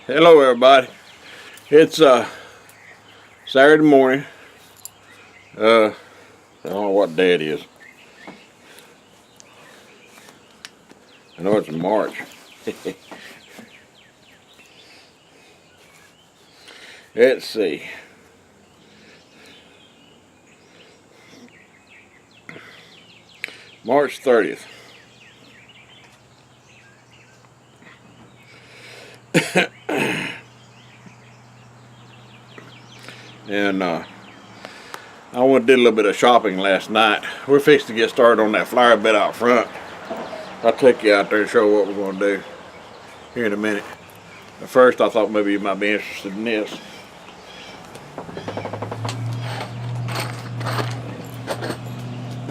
Hello everybody. It's Saturday morning. I don't know what day it is. I know it's in March. Let's see. March 30th. And I went and did a little bit of shopping last night. We're fixing to get started on that flower bed out front. I'll take you out there and show what we're going to do here in a minute. But first, I thought maybe you might be interested in this.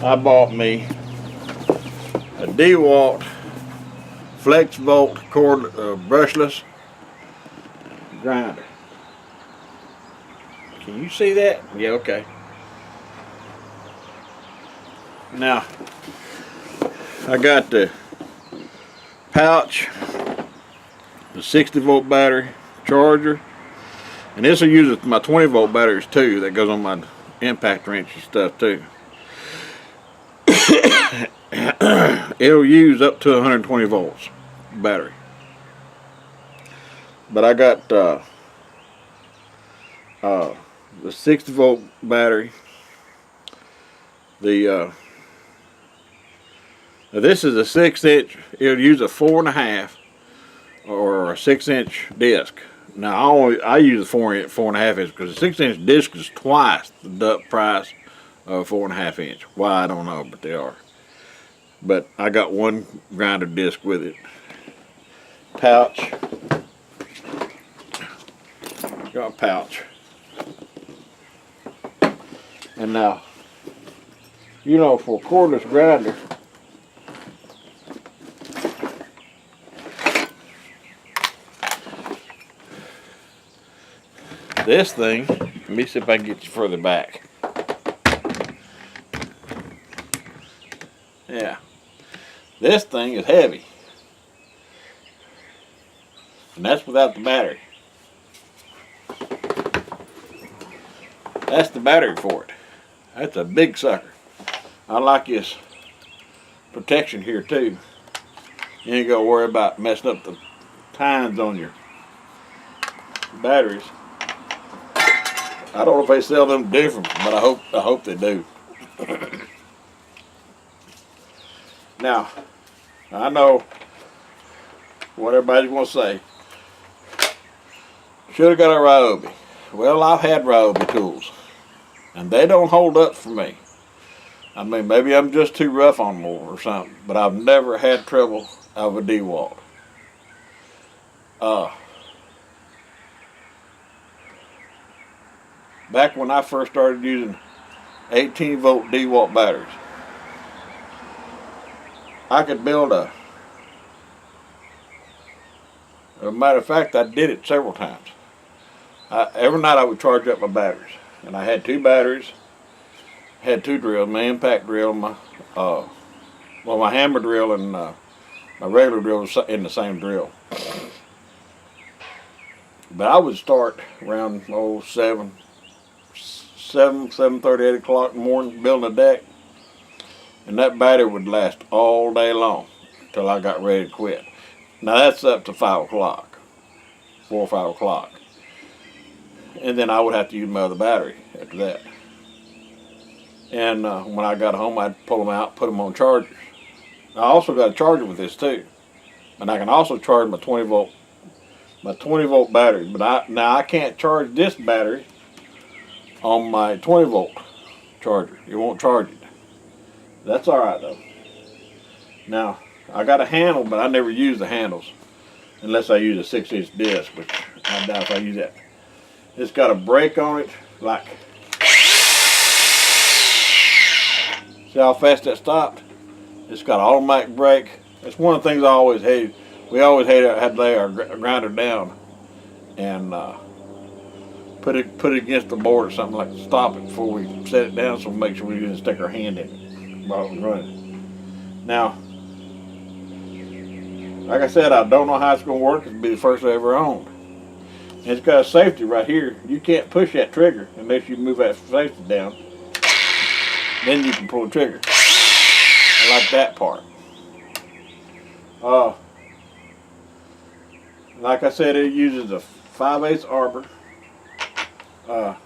I bought me a DeWalt FlexVolt cord brushless grinder. Can you see that? Yeah, okay. Now, I got the pouch, the 60-volt battery, charger, and this will use my 20-volt batteries too. That goes on my impact wrench and stuff too. It'll use up to 120 volts battery. But I got the 60-volt battery. Now this is a 6-inch. It'll use a 4.5 or a 6-inch disc. Now I use a 4.5 inch because the 6-inch disc is twice the price of a 4.5 inch. Why, I don't know, but they are. But I got one grinder disc with it. Pouch. Got a pouch. And now, you know, for a cordless grinder, this thing, let me see if I can get you further back. Yeah. This thing is heavy. And that's without the battery. That's the battery for it. That's a big sucker. I like this protection here too. You ain't gotta worry about messing up the tines on your batteries. I don't know if they sell them different, but I hope they do. Now, I know what everybody's gonna say. Should have got a Ryobi. Well, I've had Ryobi tools, and they don't hold up for me. I mean, maybe I'm just too rough on them or something, but I've never had trouble out of a DeWalt. Back when I first started using 18-volt DeWalt batteries, I could build a matter of fact, I did it several times. Every night I would charge up my batteries, and I had 2 batteries. Had 2 drills, my impact drill, my hammer drill, and my regular drill was in the same drill. But I would start around 7:30, 8 o'clock in the morning building a deck, and that battery would last all day long until I got ready to quit. Now that's up to 5 o'clock, 4 or 5 o'clock, and then I would have to use my other battery after that. And when I got home, I'd pull them out, put them on chargers. I also got a charger with this too, and I can also charge my 20-volt battery. But I can't charge this battery on my 20-volt charger. It won't charge it. That's all right though. Now I got a handle, but I never use the handles unless I use a 6-inch disc, which I doubt if I use that. It's got a brake on it, like. See how fast that stopped? It's got an automatic brake. That's one of the things I always hated. We always had to lay our grinder down and put it against the board or something, like to stop it before we set it down, so we make sure we didn't stick our hand in it while it was running. Now, like I said, I don't know how it's going to work. It'll be the first I ever owned. And it's got a safety right here. You can't push that trigger unless you move that safety down. Then you can pull the trigger. I like that part. Like I said, it uses a 5/8 arbor. 4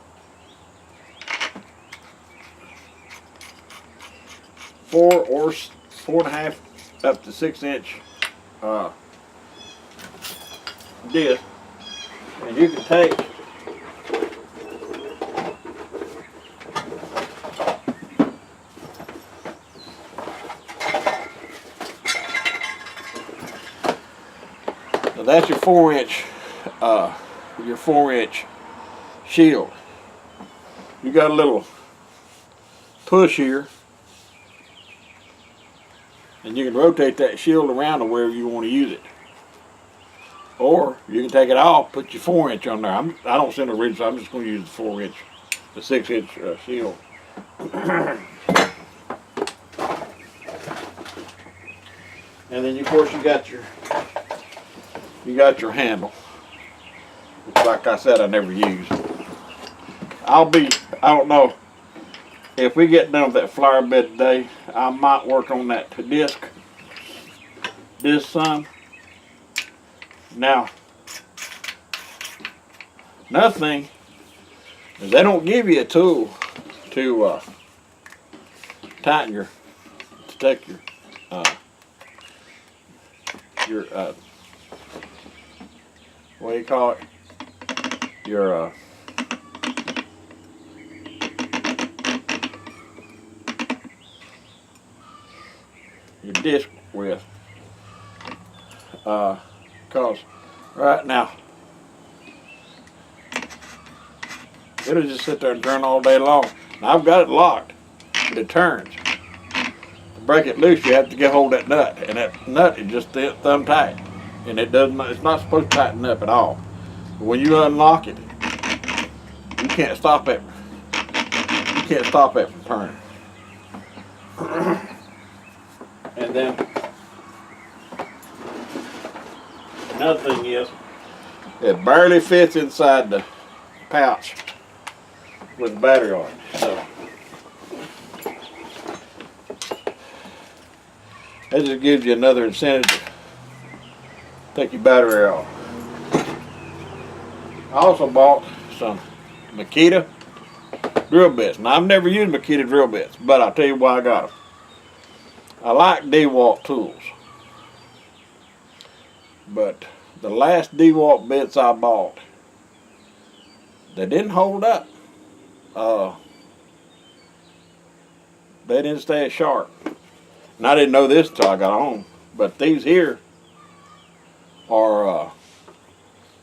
or 4.5 up to 6-inch disc, and you can take so that's your 4-inch shield. You got a little push here, and you can rotate that shield around to wherever you want to use it. Or you can take it off, put your 4-inch on there. I don't send a reason, so I'm just going to use the 4-inch, the 6-inch shield. And then of course you got your handle, which, like I said, I never use. I don't know if we get done with that flower bed today, I might work on that disc some. Now, another thing is they don't give you a tool to tighten to take your what do you call it? Your disc with, cause right now it'll just sit there and turn all day long. Now I've got it locked, but it turns. To break it loose, you have to get hold of that nut, and that nut is just thumb tight, and it's not supposed to tighten up at all. But when you unlock it, you can't stop it. You can't stop it from turning. And then another thing is, it barely fits inside the pouch with the battery on it. So that just gives you another incentive to take your battery off. I also bought some Makita drill bits. Now, I've never used Makita drill bits, but I'll tell you why I got them. I like DeWalt tools, but the last DeWalt bits I bought, they didn't hold up. They didn't stay as sharp. And I didn't know this until I got home, but these here are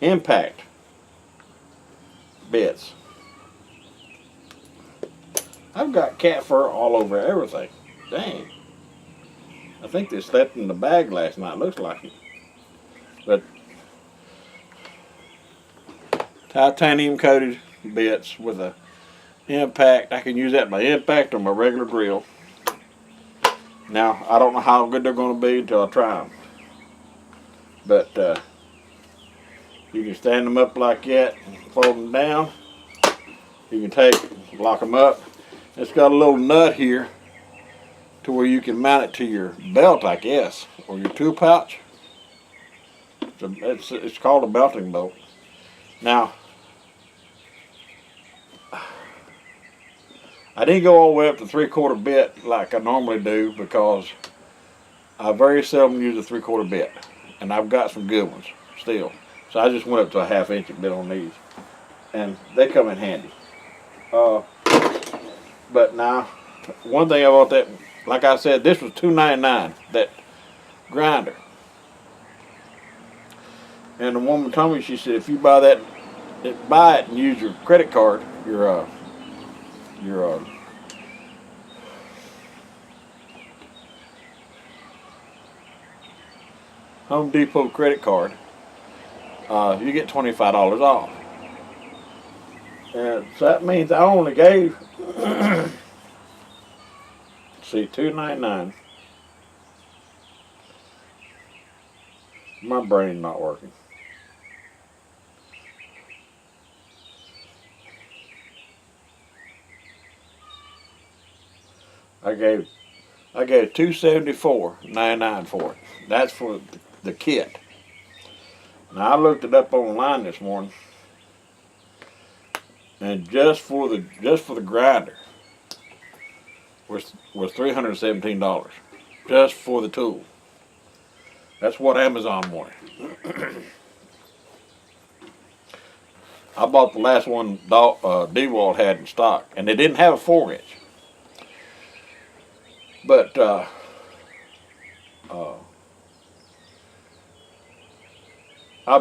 impact bits. I've got cat fur all over everything. Dang. I think they slept in the bag last night, looks like it. But titanium coated bits with a impact. I can use that by impact or my regular drill. Now, I don't know how good they're going to be until I try them. But you can stand them up like that, fold them down. You can lock them up. It's got a little nut here to where you can mount it to your belt, I guess, or your tool pouch. It's called a belting bolt. Now, I didn't go all the way up to 3/4 bit like I normally do because I very seldom use a 3/4 bit, and I've got some good ones still. So I just went up to a 1/2 inch bit on these, and they come in handy. But now, one thing about that, like I said, this was $2.99, that grinder. And the woman told me, she said, if you buy that, buy it and use your credit card, your Home Depot credit card, you get $25 off. And so that means I only gave, see, $2.99. My brain's not working. I gave $274.99 for it. That's for the kit. Now I looked it up online this morning, and just for the grinder was $317 just for the tool. That's what Amazon wanted. I bought the last one DeWalt had in stock, and they didn't have a 4-inch. But I'll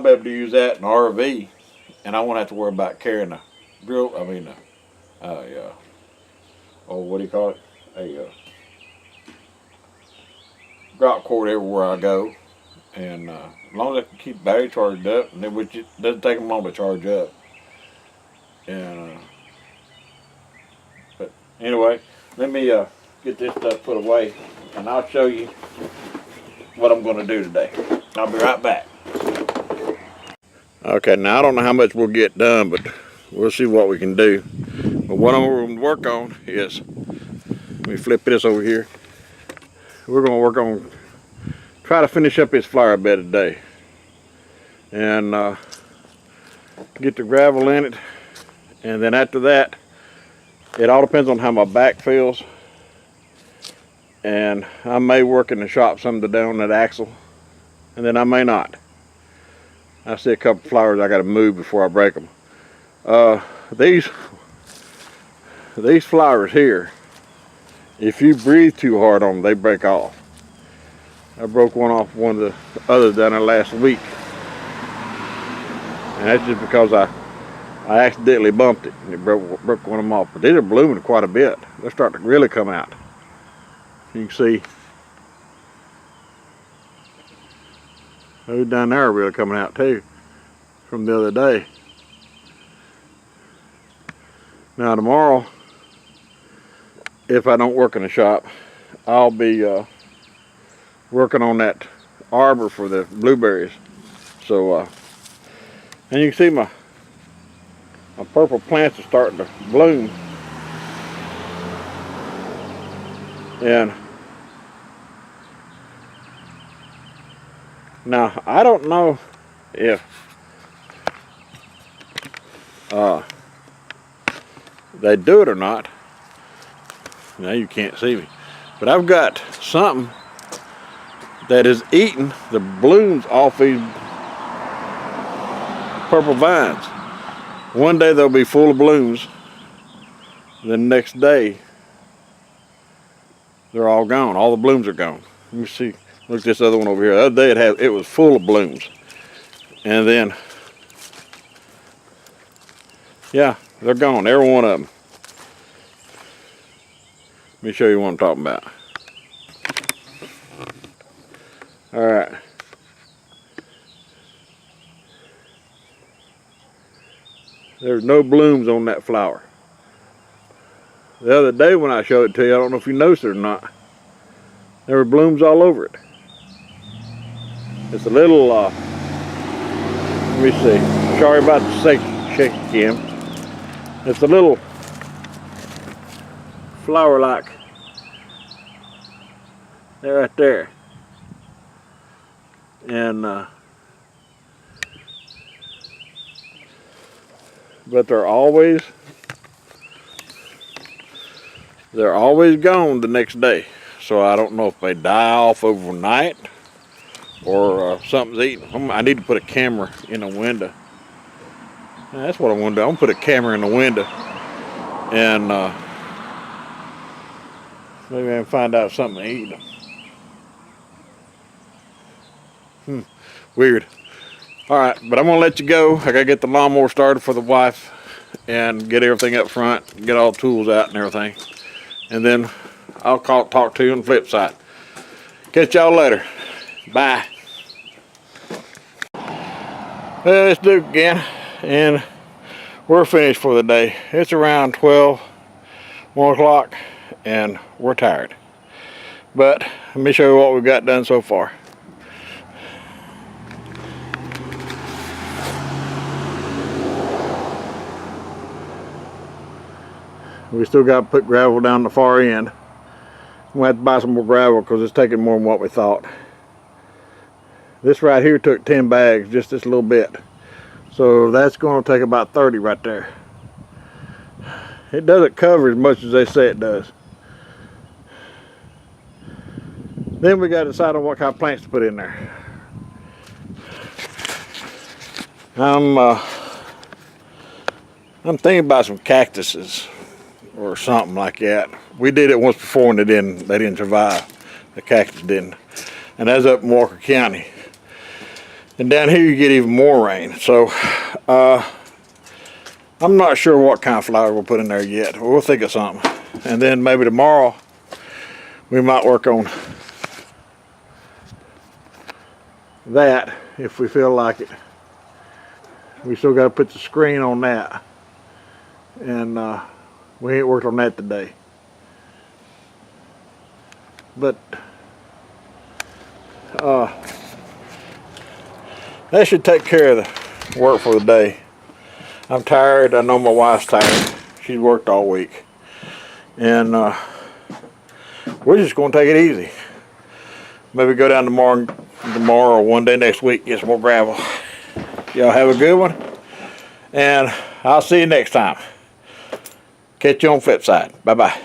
be able to use that in RV, and I won't have to worry about carrying a drill. I mean, what do you call it? A drop cord everywhere I go, and as long as I can keep the battery charged up, and which it doesn't take them long to charge up. And but anyway, let me get this stuff put away, and I'll show you what I'm going to do today. I'll be right back. Okay, now I don't know how much we'll get done, but we'll see what we can do. But what I'm going to work on is, let me flip this over here. We're going to work on, try to finish up this flower bed today. And get the gravel in it. And then after that, it all depends on how my back feels. And I may work in the shop some today on that axle, and then I may not. I see a couple flowers I got to move before I break them. These flowers here, if you breathe too hard on them, they break off. I broke one off one of the others down there last week, and that's just because I accidentally bumped it and it broke one of them off. But these are blooming quite a bit. They're starting to really come out. You can see those down there are really coming out too from the other day. Now tomorrow, if I don't work in the shop, I'll be working on that arbor for the blueberries. So, and you can see my purple plants are starting to bloom. And now I don't know if they do it or not. Now you can't see me, but I've got something that is eating the blooms off these purple vines. One day they'll be full of blooms, the next day they're all gone. All the blooms are gone. Let me see. Look at this other one over here. The other day it was full of blooms, and then yeah, they're gone. Every one of them. Let me show you what I'm talking about. All right. There's no blooms on that flower. The other day when I showed it to you, I don't know if you noticed it or not, there were blooms all over it. It's a little, let me see, sorry about the shake cam. It's a little flower-like, they're right there. And, but they're always gone the next day. So I don't know if they die off overnight or something's eating them. I need to put a camera in the window. That's what I want to do. I'm gonna put a camera in the window and maybe I can find out if something eating them. Weird. All right, but I'm gonna let you go. I gotta get the lawnmower started for the wife and get everything up front, get all the tools out and everything. And then I'll talk to you on the flip side. Catch y'all later. Bye. Well, it's Duke again, and we're finished for the day. It's around 1 o'clock, and we're tired. But let me show you what we've got done so far. We still got to put gravel down the far end. We'll have to buy some more gravel because it's taking more than what we thought. This right here took 10 bags, just this little bit. So that's going to take about 30 right there. It doesn't cover as much as they say it does. Then we got to decide on what kind of plants to put in there. I'm thinking about some cactuses or something like that. We did it once before and they didn't survive. The cactus didn't. And that's up in Walker County. And down here you get even more rain. So I'm not sure what kind of flower we'll put in there yet. We'll think of something. And then maybe tomorrow we might work on that if we feel like it. We still got to put the screen on that. And we ain't worked on that today. But that should take care of the work for the day. I'm tired. I know my wife's tired. She's worked all week. And we're just going to take it easy. Maybe go down tomorrow or one day next week, get some more gravel. Y'all have a good one. And I'll see you next time. Catch you on Flipside. Bye-bye.